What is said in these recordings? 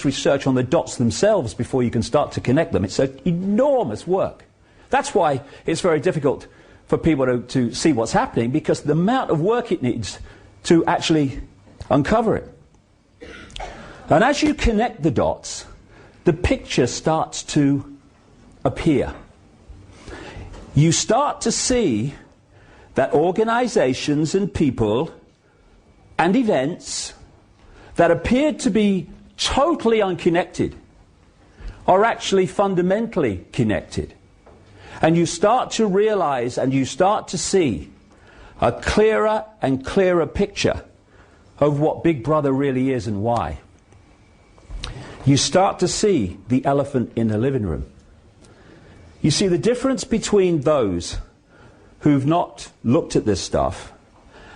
immense research on the dots themselves before you can start to connect them. It's an enormous work. That's why it's very difficult for people to see what's happening, because the amount of work it needs to actually uncover it. And as you connect the dots, the picture starts to appear. You start to see that organizations and people and events that appeared to be totally unconnected are actually fundamentally connected. And you start to realize and you start to see a clearer and clearer picture of what Big Brother really is and why. You start to see the elephant in the living room. You see, the difference between those who've not looked at this stuff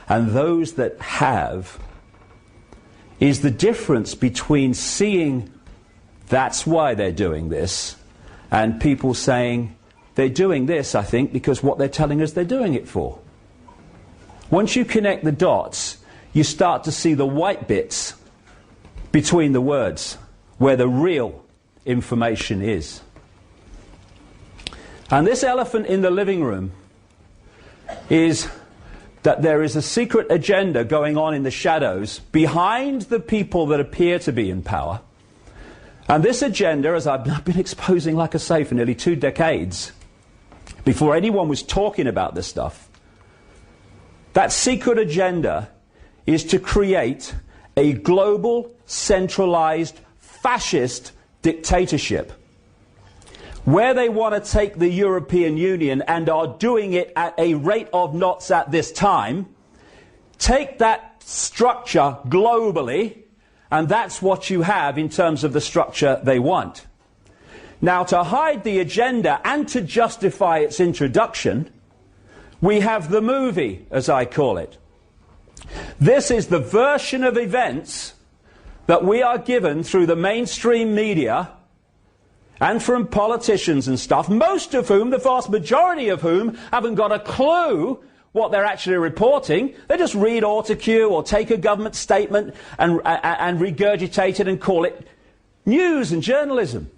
and those that have is the difference between seeing that's why they're doing this and people saying they're doing this, I think, because what they're telling us they're doing it for. Once you connect the dots, you start to see the white bits between the words, where the real information is. And this elephant in the living room is that there is a secret agenda going on in the shadows behind the people that appear to be in power. And this agenda, as I've been exposing, like I say, for nearly 2 decades, before anyone was talking about this stuff, that secret agenda is to create a global, centralized, fascist dictatorship, where they want to take the European Union, and are doing it at a rate of knots at this time, take that structure globally, and that's what you have in terms of the structure they want. Now, to hide the agenda and to justify its introduction, we have the movie, as I call it. This is the version of events that we are given through the mainstream media and from politicians and stuff, most of whom, the vast majority of whom, haven't got a clue what they're actually reporting. They just read autocue or take a government statement and regurgitate it and call it news and journalism.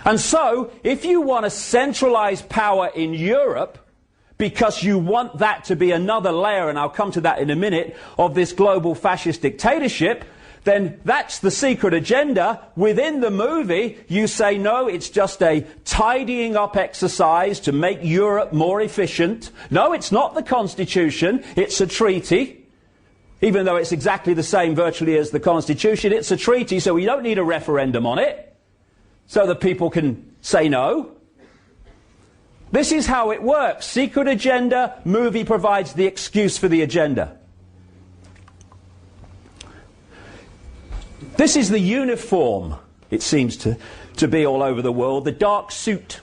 And so, if you want to centralize power in Europe, because you want that to be another layer, and I'll come to that in a minute, of this global fascist dictatorship, then that's the secret agenda. Within the movie, you say, no, it's just a tidying up exercise to make Europe more efficient. No, it's not the Constitution, it's a treaty. Even though it's exactly the same virtually as the Constitution, it's a treaty, so we don't need a referendum on it, so that people can say no. This is how it works. Secret agenda, movie provides the excuse for the agenda. This is the uniform, it seems to be all over the world, the dark suit.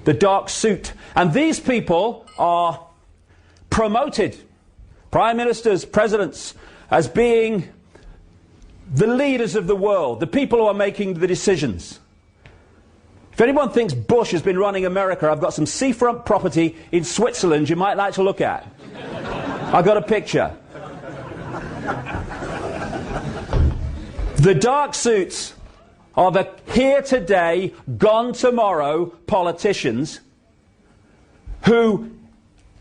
The dark suit. And these people are promoted, prime ministers, presidents, as being the leaders of the world, the people who are making the decisions. If anyone thinks Bush has been running America, I've got some seafront property in Switzerland you might like to look at. I've got a picture. The dark suits are the here today, gone tomorrow politicians who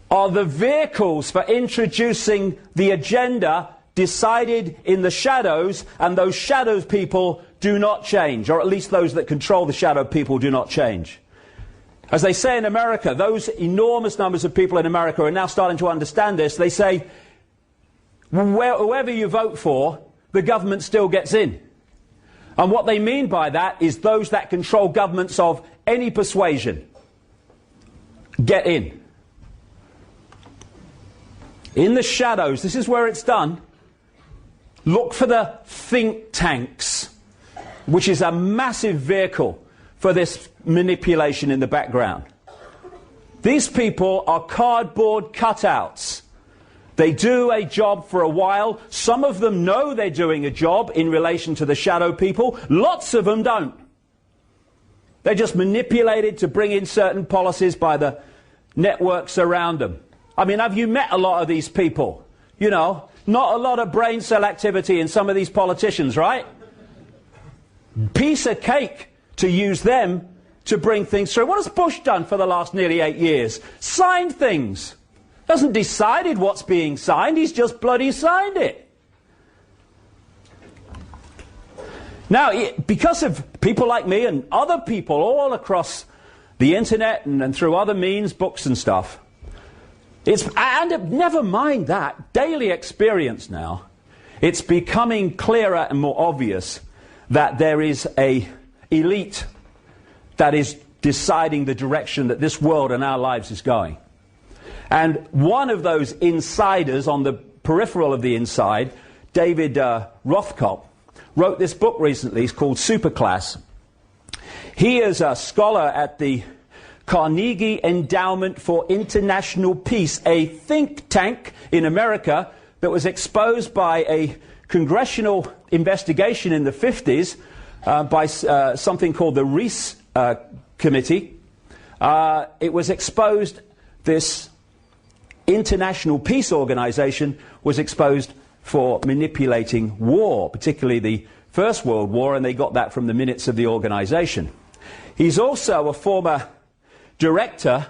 are the vehicles for introducing the agenda decided in the shadows, and those shadows people do not change, or at least those that control the shadow people do not change. As they say in America, those enormous numbers of people in America are now starting to understand this. They say, whoever you vote for, the government still gets in. And what they mean by that is those that control governments of any persuasion get in. In the shadows, this is where it's done. Look for the think tanks, which is a massive vehicle for this manipulation in the background. These people are cardboard cutouts. They do a job for a while. Some of them know they're doing a job in relation to the shadow people. Lots of them don't. They're just manipulated to bring in certain policies by the networks around them. I mean, have you met a lot of these people? You know, not a lot of brain cell activity in some of these politicians, right? piece of cake to use them to bring things through. What has Bush done for the last nearly 8 years? Signed things. Hasn't decided what's being signed, he's just bloody signed it. Now, because of people like me and other people all across the internet and through other means, books and stuff, never mind that, daily experience now, it's becoming clearer and more obvious that there is an elite that is deciding the direction that this world and our lives is going. And one of those insiders on the peripheral of the inside, David Rothkopf, wrote this book recently. It's called Superclass. He is a scholar at the Carnegie Endowment for International Peace, a think tank in America that was exposed by a congressional investigation in the 50s by something called the Reese Committee. It was exposed, this international peace organization was exposed for manipulating war, particularly the First World War, and they got that from the minutes of the organization. He's also a former director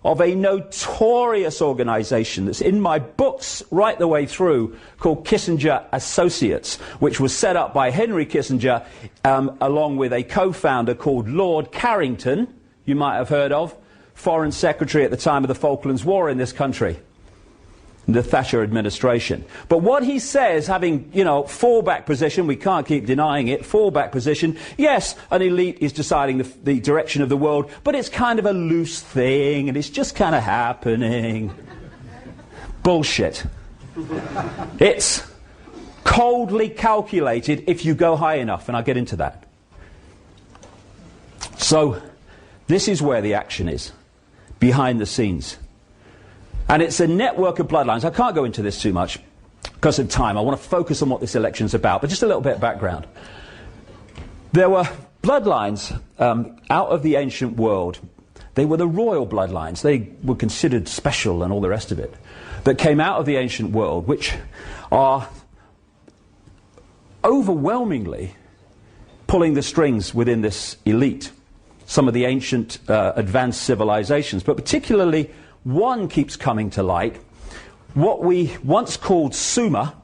of a notorious organization that's in my books right the way through, called Kissinger Associates, which was set up by Henry Kissinger along with a co-founder called Lord Carrington, you might have heard of, Foreign Secretary at the time of the Falklands War in this country, the Thatcher administration. But what he says, having, fallback position, we can't keep denying it, fallback position, yes, an elite is deciding the direction of the world, but it's kind of a loose thing, and it's just kind of happening. Bullshit. It's coldly calculated if you go high enough, and I'll get into that. So, this is where the action is, behind the scenes. And it's a network of bloodlines. I can't go into this too much because of time. I want to focus on what this election's about, but just a little bit of background. There were bloodlines out of the ancient world. They were the royal bloodlines. They were considered special and all the rest of it, that came out of the ancient world, which are overwhelmingly pulling the strings within this elite. Some of the ancient advanced civilizations, but particularly one keeps coming to light, what we once called Sumer,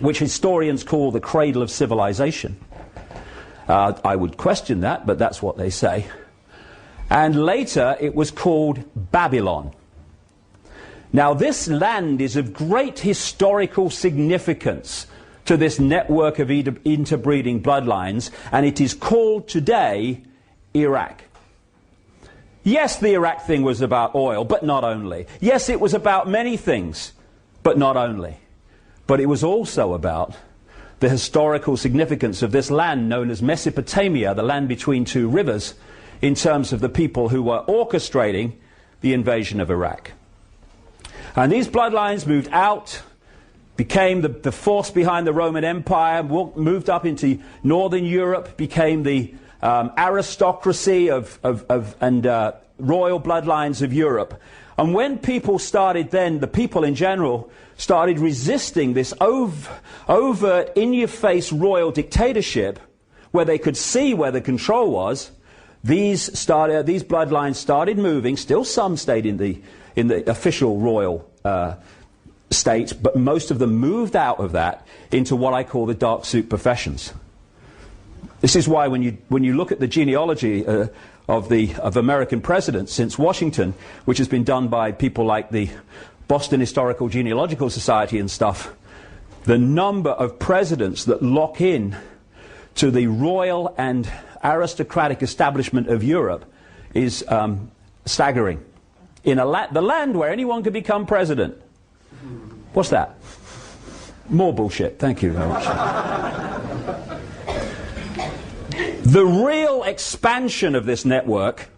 which historians call the cradle of civilization. I would question that, but that's what they say. And later it was called Babylon. Now this land is of great historical significance to this network of interbreeding bloodlines, and it is called today Iraq. Yes, the Iraq thing was about oil, but not only. Yes, it was about many things, but not only. But it was also about the historical significance of this land known as Mesopotamia, the land between two rivers, in terms of the people who were orchestrating the invasion of Iraq. And these bloodlines moved out, became the force behind the Roman Empire, moved up into northern Europe, became the aristocracy and royal bloodlines of Europe. And when people started then, the people in general, started resisting this overt, in-your-face royal dictatorship, where they could see where the control was, these bloodlines started moving. Still some stayed in the official royal state, but most of them moved out of that into what I call the dark suit professions. This is why when you look at the genealogy of American presidents since Washington, which has been done by people like the Boston Historical Genealogical Society and stuff, the number of presidents that lock in to the royal and aristocratic establishment of Europe is staggering. In the land where anyone could become president. What's that? More bullshit. Thank you very much. The real expansion of this network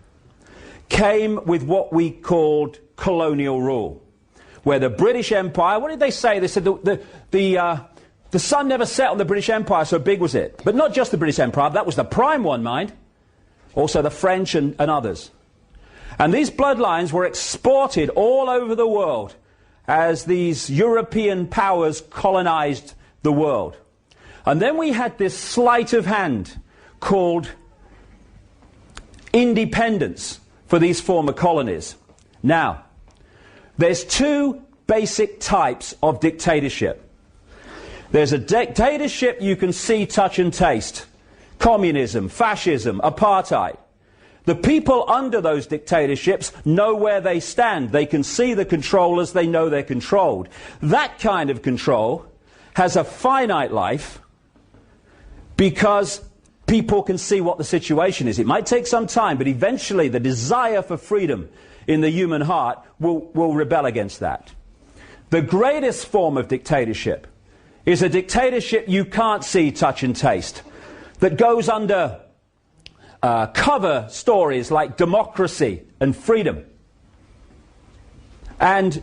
came with what we called colonial rule, where the British Empire, what did they say? They said the sun never set on the British Empire, so big was it. But not just the British Empire, that was the prime one, mind. Also the French and others. And these bloodlines were exported all over the world as these European powers colonized the world. And then we had this sleight of hand called independence for these former colonies. Now, there's two basic types of dictatorship. There's a dictatorship you can see, touch and taste. Communism, fascism, apartheid. The people under those dictatorships know where they stand. They can see the controllers, they know they're controlled. That kind of control has a finite life because people can see what the situation is. It might take some time, but eventually the desire for freedom in the human heart will rebel against that. The greatest form of dictatorship is a dictatorship you can't see, touch and taste, that goes under cover stories like democracy and freedom. And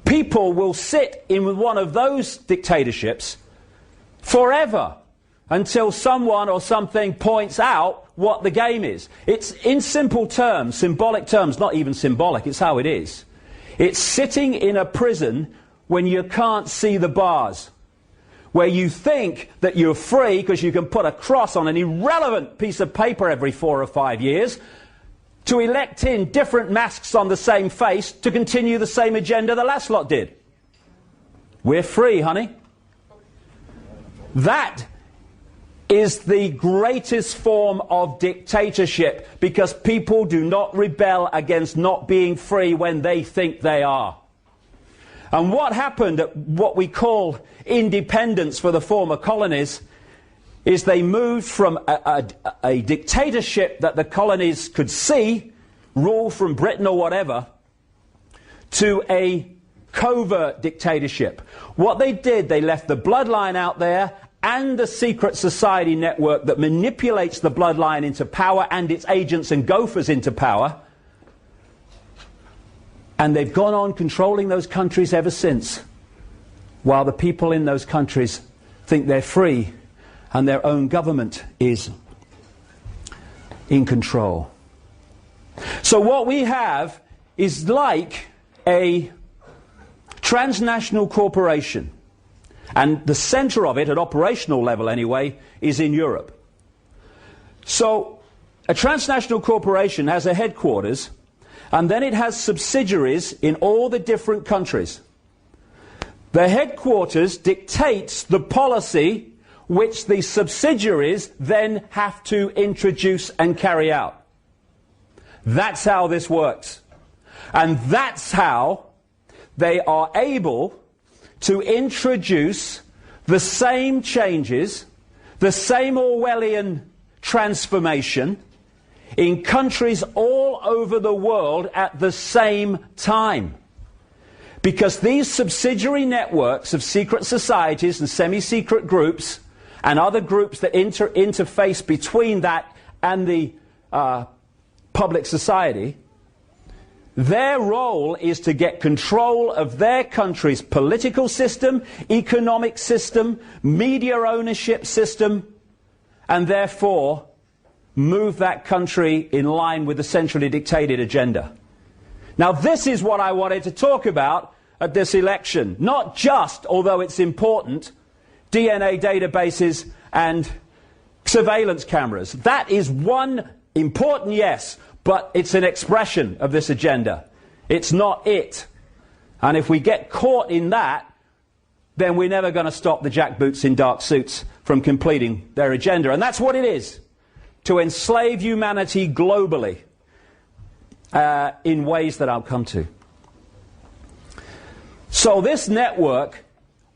people will sit in one of those dictatorships forever until someone or something points out what the game is. It's in simple terms, symbolic terms, not even symbolic, it's how it is. It's sitting in a prison when you can't see the bars, where you think that you're free because you can put a cross on an irrelevant piece of paper every 4 or 5 years to elect in different masks on the same face to continue the same agenda the last lot did. We're free, honey. That is the greatest form of dictatorship, because people do not rebel against not being free when they think they are. And what happened at what we call independence for the former colonies is they moved from a dictatorship that the colonies could see, rule from Britain or whatever, to a covert dictatorship. What they did, they left the bloodline out there and the secret society network that manipulates the bloodline into power and its agents and gophers into power. And they've gone on controlling those countries ever since, while the people in those countries think they're free and their own government is in control. So what we have is like a transnational corporation, and the center of it, at operational level anyway, is in Europe. So a transnational corporation has a headquarters, and then it has subsidiaries in all the different countries. The headquarters dictates the policy which the subsidiaries then have to introduce and carry out. That's how this works. And that's how they are able to introduce the same changes, the same Orwellian transformation in countries all over the world at the same time. Because these subsidiary networks of secret societies and semi-secret groups and other groups that interface between that and the public society, their role is to get control of their country's political system, economic system, media ownership system, and therefore move that country in line with the centrally dictated agenda. Now, this is what I wanted to talk about at this election. Not just, although it's important, DNA databases and surveillance cameras. That is one important, yes, but it's an expression of this agenda. It's not it. And if we get caught in that, then we're never going to stop the jackboots in dark suits from completing their agenda. And that's what it is, to enslave humanity globally in ways that I'll come to. So this network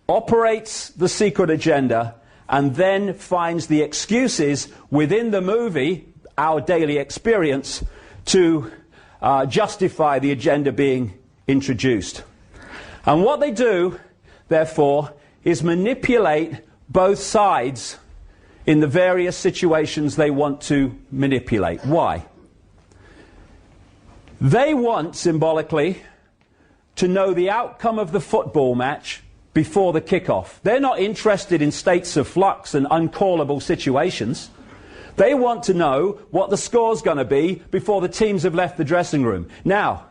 operates the secret agenda and then finds the excuses within the movie, our daily experience, to justify the agenda being introduced. And what they do, therefore, is manipulate both sides in the various situations they want to manipulate. Why? They want, symbolically, to know the outcome of the football match before the kickoff. They're not interested in states of flux and uncallable situations. They want to know what the score's going to be before the teams have left the dressing room. Now,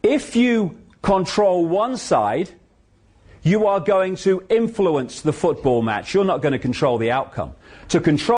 if you control one side, you are going to influence the football match. You're not going to control the outcome. To control